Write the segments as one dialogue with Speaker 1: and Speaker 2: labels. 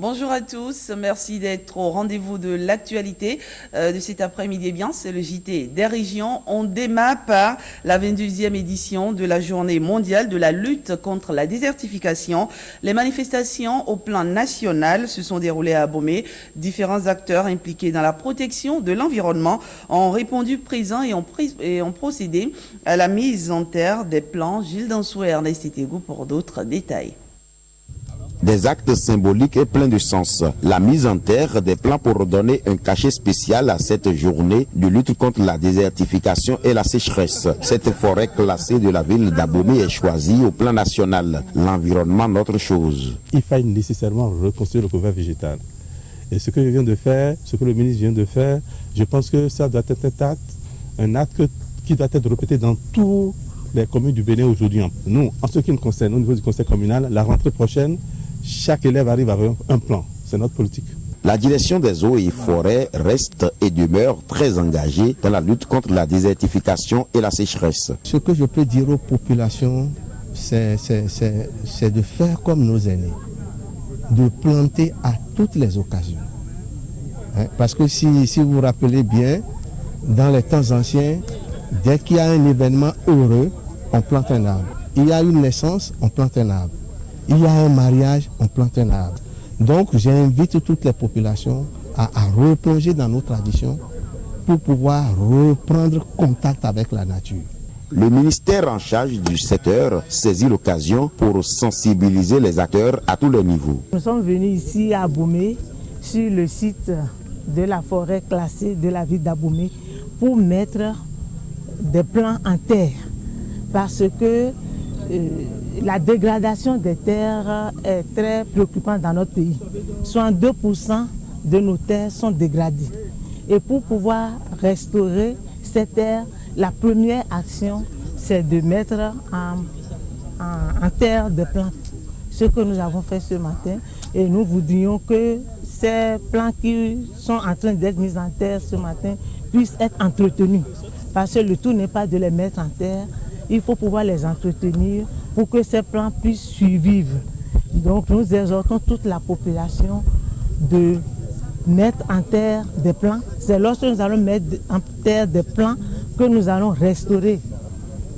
Speaker 1: Bonjour à tous, merci d'être au rendez-vous de l'actualité de cet après-midi. Eh bien, c'est le JT des régions. On démarre par la 22e édition de la journée mondiale de la lutte contre la désertification. Les manifestations au plan national se sont déroulées à Abomey. Différents acteurs impliqués dans la protection de l'environnement ont répondu présents et ont procédé à la mise en terre des plans. Gilles Dansou et Ernest Itegou pour d'autres détails.
Speaker 2: Des actes symboliques et pleins de sens. La mise en terre des plans pour donner un cachet spécial à cette journée de lutte contre la désertification et la sécheresse. Cette forêt classée de la ville d'Abomey est choisie au plan national. L'environnement, notre chose.
Speaker 3: Il faille nécessairement reconstruire le couvert végétal. Et ce que je viens de faire, ce que le ministre vient de faire, je pense que ça doit être un acte qui doit être répété dans toutes les communes du Bénin aujourd'hui. Nous, en ce qui nous concerne, au niveau du conseil communal, la rentrée prochaine, chaque élève arrive avec un plan. C'est notre politique.
Speaker 2: La direction des eaux et forêts reste et demeure très engagée dans la lutte contre la désertification et la sécheresse.
Speaker 4: Ce que je peux dire aux populations, c'est de faire comme nos aînés, de planter à toutes les occasions. Parce que si vous vous rappelez bien, dans les temps anciens, dès qu'il y a un événement heureux, on plante un arbre. Il y a une naissance, on plante un arbre. Il y a un mariage, on plante un arbre. Donc j'invite toutes les populations à replonger dans nos traditions pour pouvoir reprendre contact avec la nature.
Speaker 2: Le ministère en charge du secteur saisit l'occasion pour sensibiliser les acteurs à tous les niveaux.
Speaker 5: Nous sommes venus ici à Abomey, sur le site de la forêt classée de la ville d'Abomey, pour mettre des plants en terre. Parce que la dégradation des terres est très préoccupante dans notre pays. 62% de nos terres sont dégradées. Et pour pouvoir restaurer ces terres, la première action, c'est de mettre en terre des plantes. Ce que nous avons fait ce matin. Et nous voudrions que ces plants qui sont en train d'être mis en terre ce matin puissent être entretenus. Parce que le tout n'est pas de les mettre en terre, il faut pouvoir les entretenir pour que ces plants puissent survivre. Donc nous exhortons toute la population de mettre en terre des plants. C'est lorsque nous allons mettre en terre des plants que nous allons restaurer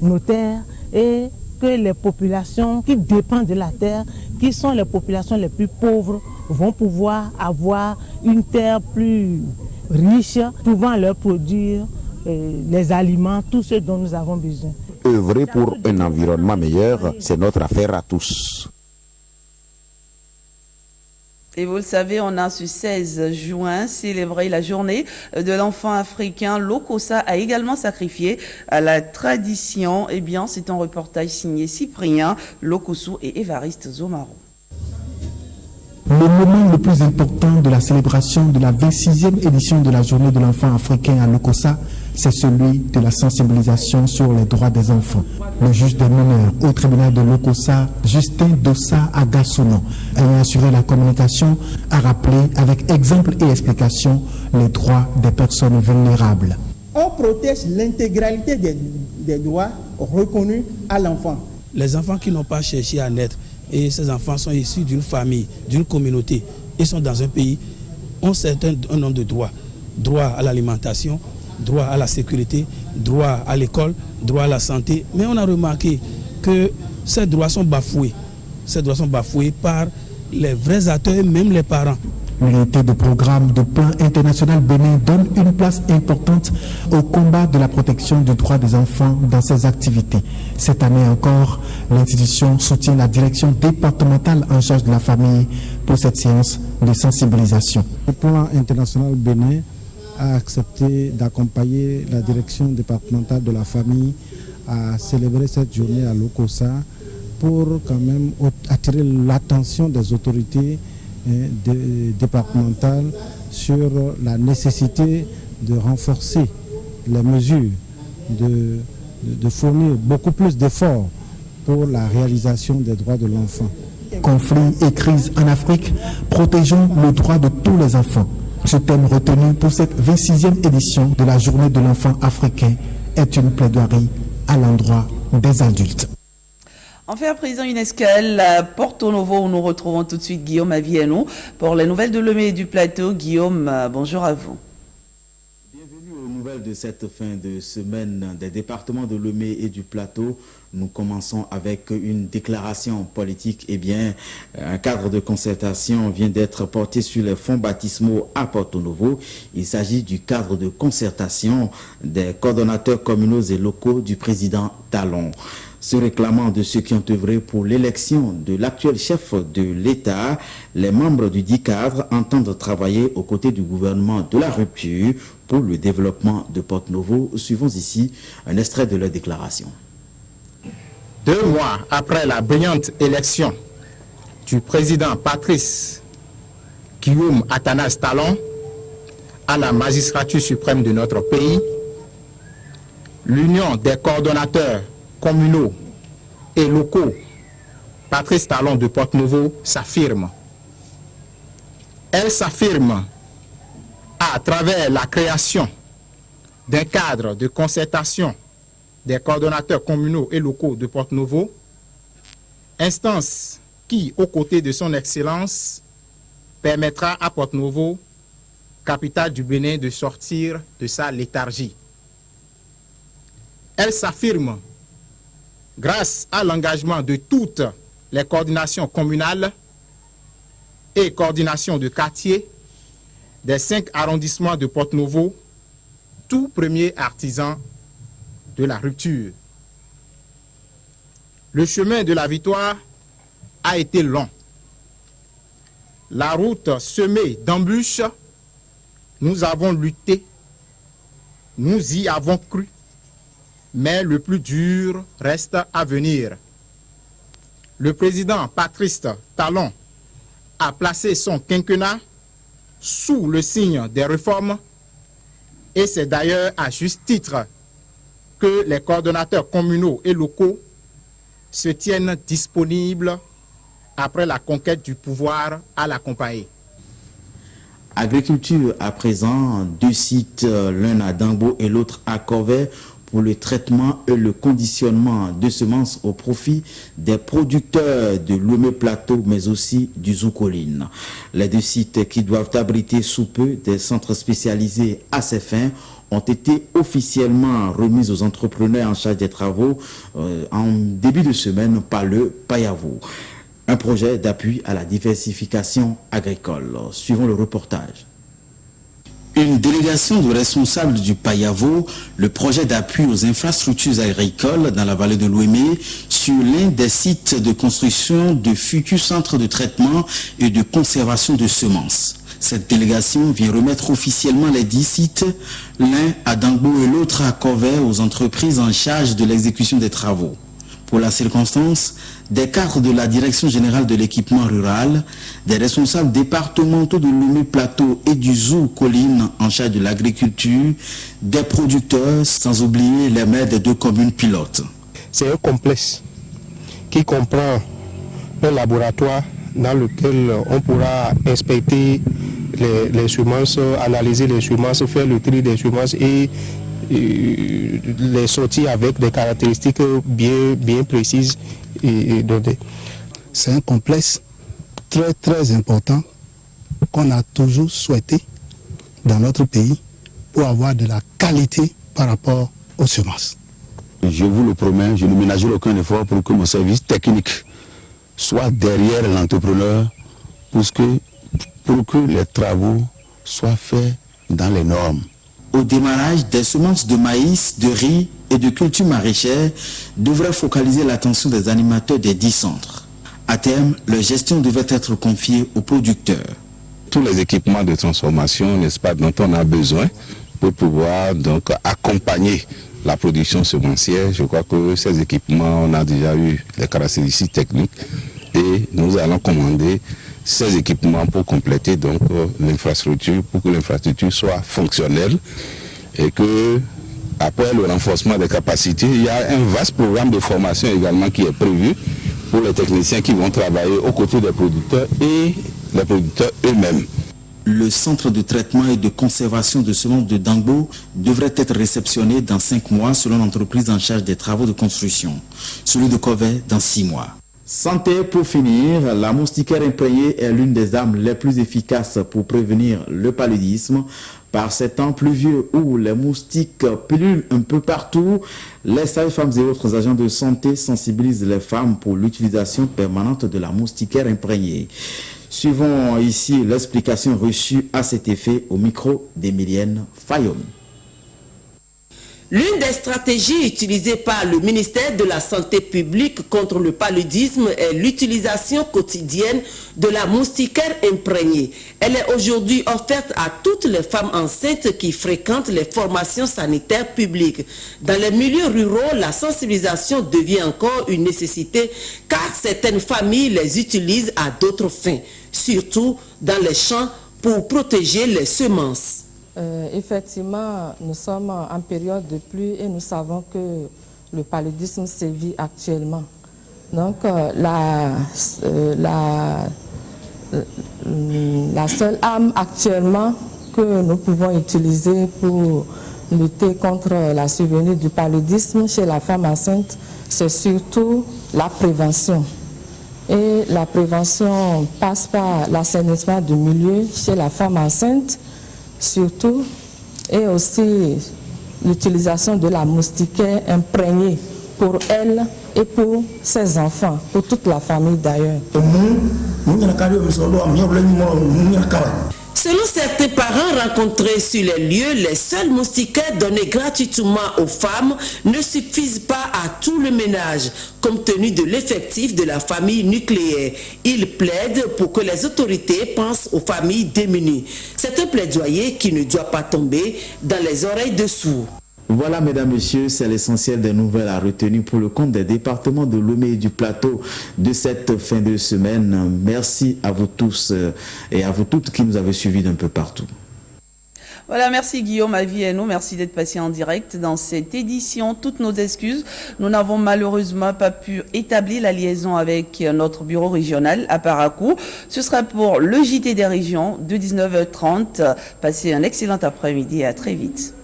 Speaker 5: nos terres et que les populations qui dépendent de la terre, qui sont les populations les plus pauvres, vont pouvoir avoir une terre plus riche, pouvant leur produire les aliments, tout ce dont nous avons besoin.
Speaker 2: Œuvrer pour un environnement meilleur, c'est notre affaire à tous.
Speaker 1: Et vous le savez, on a ce 16 juin célébré la journée de l'enfant africain. L'Okosa a également sacrifié à la tradition. Eh bien, c'est un reportage signé Cyprien Lokossou et Évariste Zomaro.
Speaker 6: Le moment le plus important de la célébration de la 26e édition de la journée de l'enfant africain à l'Okosa, c'est celui de la sensibilisation sur les droits des enfants. Le juge des mineurs au tribunal de l'Okosa, Justin Dossa Agassono, ayant assuré la communication, a rappelé avec exemple et explication les droits des personnes vulnérables.
Speaker 7: On protège l'intégralité des droits reconnus à l'enfant.
Speaker 8: Les enfants qui n'ont pas cherché à naître, et ces enfants sont issus d'une famille, d'une communauté, et sont dans un pays, ont un nombre de droits. Droit à l'alimentation, droit à la sécurité, droit à l'école, droit à la santé. Mais on a remarqué que ces droits sont bafoués. Ces droits sont bafoués par les vrais acteurs et même les parents.
Speaker 6: L'unité de programme de plan international Bénin donne une place importante au combat de la protection des droits des enfants dans ses activités. Cette année encore, l'institution soutient la direction départementale en charge de la famille pour cette séance de sensibilisation.
Speaker 9: Le plan international Bénin a accepté d'accompagner la direction départementale de la famille à célébrer cette journée à l'Okosa pour quand même attirer l'attention des autorités départementales sur la nécessité de renforcer les mesures, de fournir beaucoup plus d'efforts pour la réalisation des droits de l'enfant.
Speaker 6: Conflits et crises en Afrique, protégeons le droit de tous les enfants. Ce thème retenu pour cette 26e édition de la journée de l'enfant africain est une plaidoirie à l'endroit des adultes.
Speaker 1: On fait à présent une escale à Porto Novo où nous retrouvons tout de suite Guillaume Aviano pour les nouvelles de Lomé et du plateau. Guillaume, bonjour à vous.
Speaker 10: Bienvenue aux nouvelles de cette fin de semaine des départements de Lomé et du plateau. Nous commençons avec une déclaration politique. Eh bien, un cadre de concertation vient d'être porté sur les fonds baptismaux à Porto Novo. Il s'agit du cadre de concertation des coordonnateurs communaux et locaux du président Talon. Se réclamant de ceux qui ont œuvré pour l'élection de l'actuel chef de l'État, les membres du dit cadre entendent travailler aux côtés du gouvernement de la rupture pour le développement de Porto Novo. Suivons ici un extrait de leur déclaration.
Speaker 11: 2 mois après la brillante élection du président Patrice Guillaume Athanase Talon à la magistrature suprême de notre pays, l'union des coordonnateurs communaux et locaux Patrice Talon de Porto Novo s'affirme. Elle s'affirme à travers la création d'un cadre de concertation des coordonnateurs communaux et locaux de Porto Novo, instance qui, aux côtés de son Excellence, permettra à Porto Novo, capitale du Bénin, de sortir de sa léthargie. Elle s'affirme grâce à l'engagement de toutes les coordinations communales et coordinations de quartier des 5 arrondissements de Porto Novo, tout premier artisan de la rupture. Le chemin de la victoire a été long. La route semée d'embûches, nous avons lutté, nous y avons cru, mais le plus dur reste à venir. Le président Patrice Talon a placé son quinquennat sous le signe des réformes et c'est d'ailleurs à juste titre que les coordonnateurs communaux et locaux se tiennent disponibles après la conquête du pouvoir à l'accompagner.
Speaker 10: Agriculture à présent, 2 sites, l'un à Dangbo et l'autre à Corvey, pour le traitement et le conditionnement de semences au profit des producteurs de Lomé Plateau, mais aussi du Zoukoline. Les 2 sites qui doivent abriter sous peu des centres spécialisés à ces fins ont été officiellement remis aux entrepreneurs en charge des travaux en début de semaine par le Payavo. Un projet d'appui à la diversification agricole. Suivons le reportage. Une délégation de responsables du Payavo, le projet d'appui aux infrastructures agricoles dans la vallée de l'Ouémé, sur l'un des sites de construction de futurs centres de traitement et de conservation de semences. Cette délégation vient remettre officiellement les 10 sites, l'un à Dangbo et l'autre à Corvey, aux entreprises en charge de l'exécution des travaux. Pour la circonstance, des cadres de la Direction générale de l'équipement rural, des responsables départementaux de Lomé Plateau et du Zoukoline en charge de l'agriculture, des producteurs, sans oublier les maires des 2 communes pilotes.
Speaker 11: C'est un complexe qui comprend un laboratoire dans lequel on pourra inspecter les semences, analyser les semences, faire le tri des semences et les sortir avec des caractéristiques bien précises et données.
Speaker 9: C'est un complexe très important qu'on a toujours souhaité dans notre pays pour avoir de la qualité par rapport aux semences.
Speaker 2: Je vous le promets, je ne ménagerai aucun effort pour que mon service technique soit derrière l'entrepreneur pour que les travaux soient faits dans les normes.
Speaker 10: Au démarrage, des semences de maïs, de riz et de cultures maraîchères devraient focaliser l'attention des animateurs des 10 centres. À terme, leur gestion devait être confiée aux producteurs.
Speaker 3: Tous les équipements de transformation, n'est-ce pas, dont on a besoin pour pouvoir donc accompagner la production semencière. Je crois que ces équipements, on a déjà eu les caractéristiques techniques et nous allons commander ces équipements pour compléter donc l'infrastructure, pour que l'infrastructure soit fonctionnelle et que après le renforcement des capacités, il y a un vaste programme de formation également qui est prévu pour les techniciens qui vont travailler aux côtés des producteurs et les producteurs eux-mêmes.
Speaker 10: Le centre de traitement et de conservation de semences de Dangbo devrait être réceptionné dans 5 mois selon l'entreprise en charge des travaux de construction. Celui de Kové dans 6 mois. Santé pour finir, la moustiquaire imprégnée est l'une des armes les plus efficaces pour prévenir le paludisme. Par ces temps pluvieux où les moustiques pullulent un peu partout, les sages-femmes et autres agents de santé sensibilisent les femmes pour l'utilisation permanente de la moustiquaire imprégnée. Suivons ici l'explication reçue à cet effet au micro d'Emilienne Fayoum.
Speaker 12: L'une des stratégies utilisées par le ministère de la Santé publique contre le paludisme est l'utilisation quotidienne de la moustiquaire imprégnée. Elle est aujourd'hui offerte à toutes les femmes enceintes qui fréquentent les formations sanitaires publiques. Dans les milieux ruraux, la sensibilisation devient encore une nécessité car certaines familles les utilisent à d'autres fins, surtout dans les champs pour protéger les semences.
Speaker 13: Effectivement, nous sommes en période de pluie et nous savons que le paludisme sévit actuellement. Donc, la seule arme actuellement que nous pouvons utiliser pour lutter contre la survenue du paludisme chez la femme enceinte, c'est surtout la prévention. Et la prévention passe par l'assainissement du milieu chez la femme enceinte, surtout, et aussi l'utilisation de la moustiquaire imprégnée pour elle et pour ses enfants, pour toute la famille d'ailleurs.
Speaker 12: Selon certains parents rencontrés sur les lieux, les seuls moustiquaires donnés gratuitement aux femmes ne suffisent pas à tout le ménage, compte tenu de l'effectif de la famille nucléaire. Ils plaident pour que les autorités pensent aux familles démunies. C'est un plaidoyer qui ne doit pas tomber dans les oreilles de sourds.
Speaker 10: Voilà, mesdames, messieurs, c'est l'essentiel des nouvelles à retenir pour le compte des départements de Lomé et du Plateau de cette fin de semaine. Merci à vous tous et à vous toutes qui nous avez suivis d'un peu partout.
Speaker 1: Voilà, merci Guillaume, Avi et nous, merci d'être passé en direct dans cette édition. Toutes nos excuses, nous n'avons malheureusement pas pu établir la liaison avec notre bureau régional à Parakou. Ce sera pour le JT des régions de 19h30. Passez un excellent après-midi et à très vite.